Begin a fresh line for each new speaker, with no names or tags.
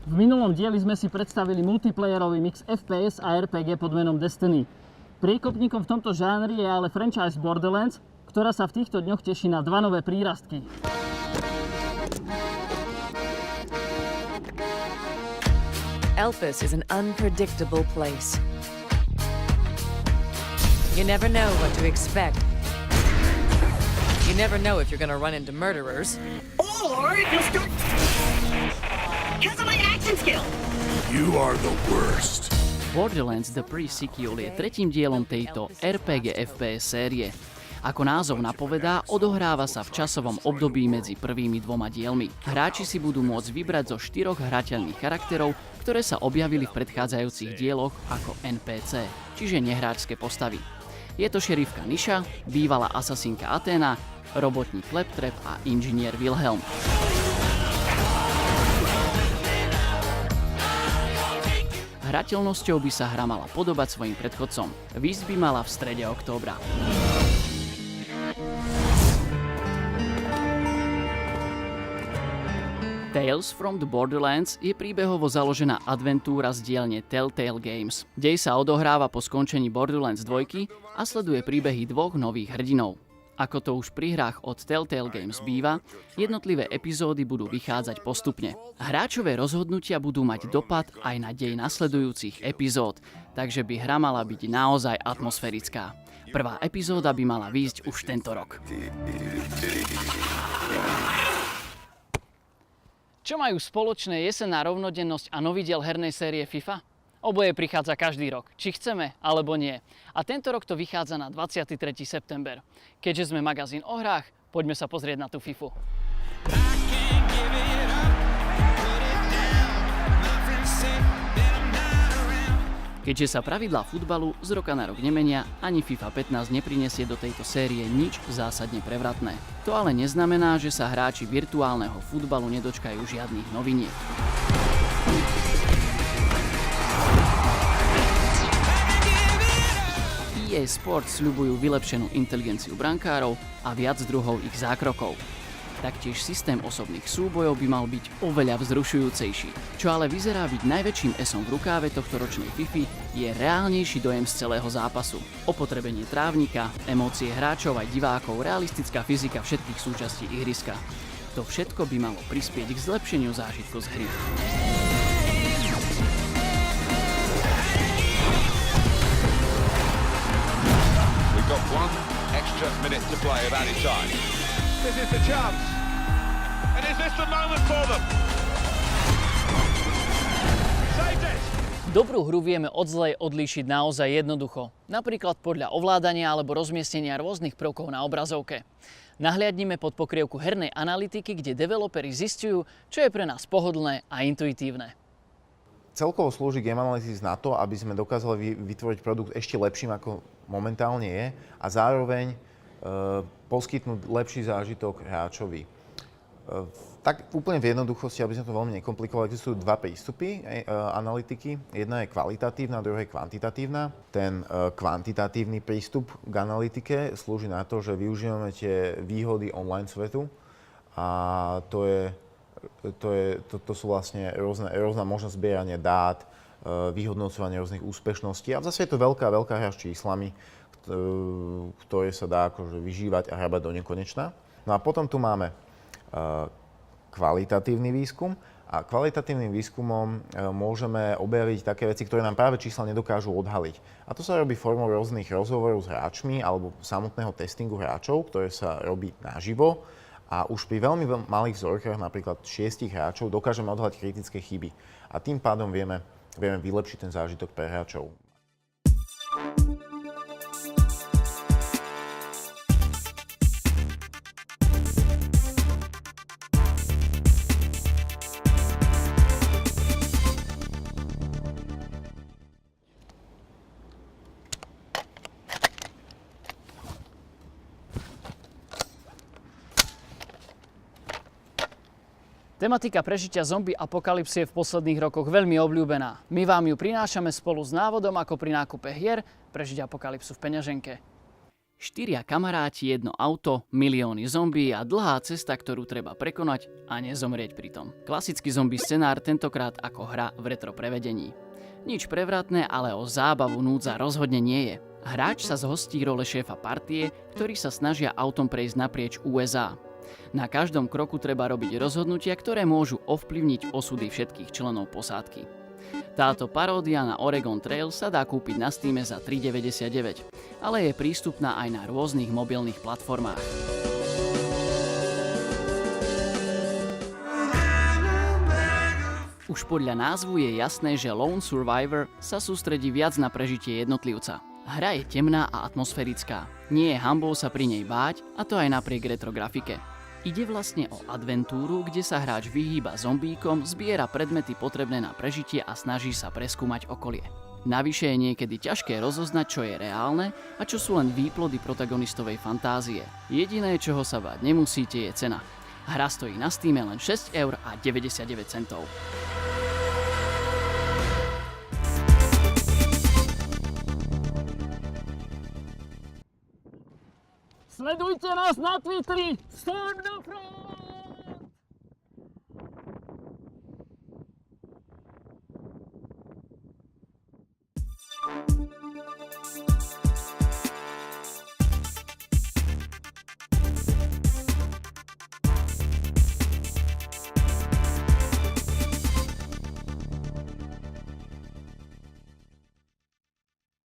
V minulom dieli sme si predstavili multiplayerový mix FPS a RPG pod menom Destiny. Priekopníkom v tomto žánri je ale franchise Borderlands, ktorá sa v týchto dňoch teší na dva nové prírastky.
Elpis is an unpredictable place. You never know what to expect. You never know if you're gonna run into murderers.
Or you'll start... Because of my action skill!
You are the worst.
Borderlands The Pre-Sequel je tretím dielom tejto RPG FPS série. Ako názov napovedá, odohráva sa v časovom období medzi prvými dvoma dielmi. Hráči si budú môcť vybrať zo 4 hrateľných charakterov, ktoré sa objavili v predchádzajúcich dieloch ako NPC, čiže nehráčske postavy. Je to šerifka Nisha, bývalá asasínka Athena, robotník Claptrap a inžinier Wilhelm. Hrateľnosťou by sa hra mala podobať svojim predchodcom. Výjsť by mala v strede októbra. Tales from the Borderlands je príbehovo založená adventúra z dielne Telltale Games. Dej sa odohráva po skončení Borderlands 2 a sleduje príbehy dvoch nových hrdinov. Ako to už pri hrách od Telltale Games býva, jednotlivé epizódy budú vychádzať postupne. Hráčové rozhodnutia budú mať dopad aj na dej nasledujúcich epizód, takže by hra mala byť naozaj atmosférická. Prvá epizóda by mala výjsť už tento rok. Čo majú spoločné jesenná rovnodennosť a nový diel hernej série FIFA? Oboje prichádza každý rok, či chceme alebo nie. A tento rok to vychádza na 23. september. Keďže sme magazín o hrách, poďme sa pozrieť na tú FIFU. Keďže sa pravidlá futbalu z roka na rok nemenia, ani FIFA 15 neprinesie do tejto série nič zásadne prevratné. To ale neznamená, že sa hráči virtuálneho futbalu nedočkajú žiadnych noviniek. EA Sports sľubujú vylepšenú inteligenciu brankárov a viac druhov ich zákrokov. Taktiež systém osobných súbojov by mal byť oveľa vzrušujúcejší. Čo ale vyzerá byť najväčším esom v rukáve tohtoročnej Fify, je reálnejší dojem z celého zápasu. Opotrebenie trávnika, emócie hráčov aj divákov, realistická fyzika všetkých súčastí ihriska. To všetko by malo prispieť k zlepšeniu zážitku z hry.
We've got one extra minute to play of added time. This is the chance. And is this the moment for them? Saved it!
Dobrú hru vieme od zlej odlíšiť naozaj jednoducho. Napríklad podľa ovládania alebo rozmiestnenia rôznych prvkov na obrazovke. Nahliadnime pod pokrievku hernej analytiky, kde developeri zisťujú, čo je pre nás pohodlné a intuitívne.
Celkovo slúži Game Analytics na to, aby sme dokázali vytvoriť produkt ešte lepším, ako momentálne je, a zároveň poskytnúť lepší zážitok hráčovi. Tak úplne v jednoduchosti, aby sme to veľmi nekomplikovali, existujú dva prístupy analytiky. Jedna je kvalitatívna, druhá je kvantitatívna. Ten kvantitatívny prístup k analytike slúži na to, že využívame tie výhody online svetu a to sú vlastne rôzna možnosť zbierania dát, vyhodnocovanie rôznych úspešností a zase je to veľká hra s číslami, ktoré sa dá akože vyžívať a hrabať do nekonečna. No a potom tu máme kvalitatívny výskum a kvalitatívnym výskumom môžeme objaviť také veci, ktoré nám práve čísla nedokážu odhaliť. A to sa robí formou rôznych rozhovorov s hráčmi alebo samotného testingu hráčov, ktoré sa robí naživo. A už pri veľmi malých vzorkách, napríklad 6 hráčov, dokážeme odhaliť kritické chyby. A tým pádom vieme vylepšiť ten zážitok pre hráčov.
Tematika prežitia zombie apokalypsy je v posledných rokoch veľmi obľúbená. My vám ju prinášame spolu s návodom, ako pri nákupe hier prežiť apokalypsu v peňaženke. 4 kamaráti, jedno auto, milióny zombí a dlhá cesta, ktorú treba prekonať a nezomrieť pritom. Klasický zombie scenár, tentokrát ako hra v retro prevedení. Nič prevratné, ale o zábavu núdza rozhodne nie je. Hráč sa zhostí role šéfa partie, ktorí sa snažia autom prejsť naprieč USA. Na každom kroku treba robiť rozhodnutia, ktoré môžu ovplyvniť osudy všetkých členov posádky. Táto paródia na Oregon Trail sa dá kúpiť na Steame za $3,99, ale je prístupná aj na rôznych mobilných platformách. Už podľa názvu je jasné, že Lone Survivor sa sústredí viac na prežitie jednotlivca. Hra je temná a atmosférická. Nie je hanbou sa pri nej báť, a to aj napriek retro grafike. Ide vlastne o adventúru, kde sa hráč vyhýba zombíkom, zbiera predmety potrebné na prežitie a snaží sa preskúmať okolie. Navyše je niekedy ťažké rozoznať, čo je reálne a čo sú len výplody protagonistovej fantázie. Jediné, čoho sa báť nemusíte, je cena. Hra stojí na Steame len €6,99. Sledujte nás na Twitteri! Storm the Front!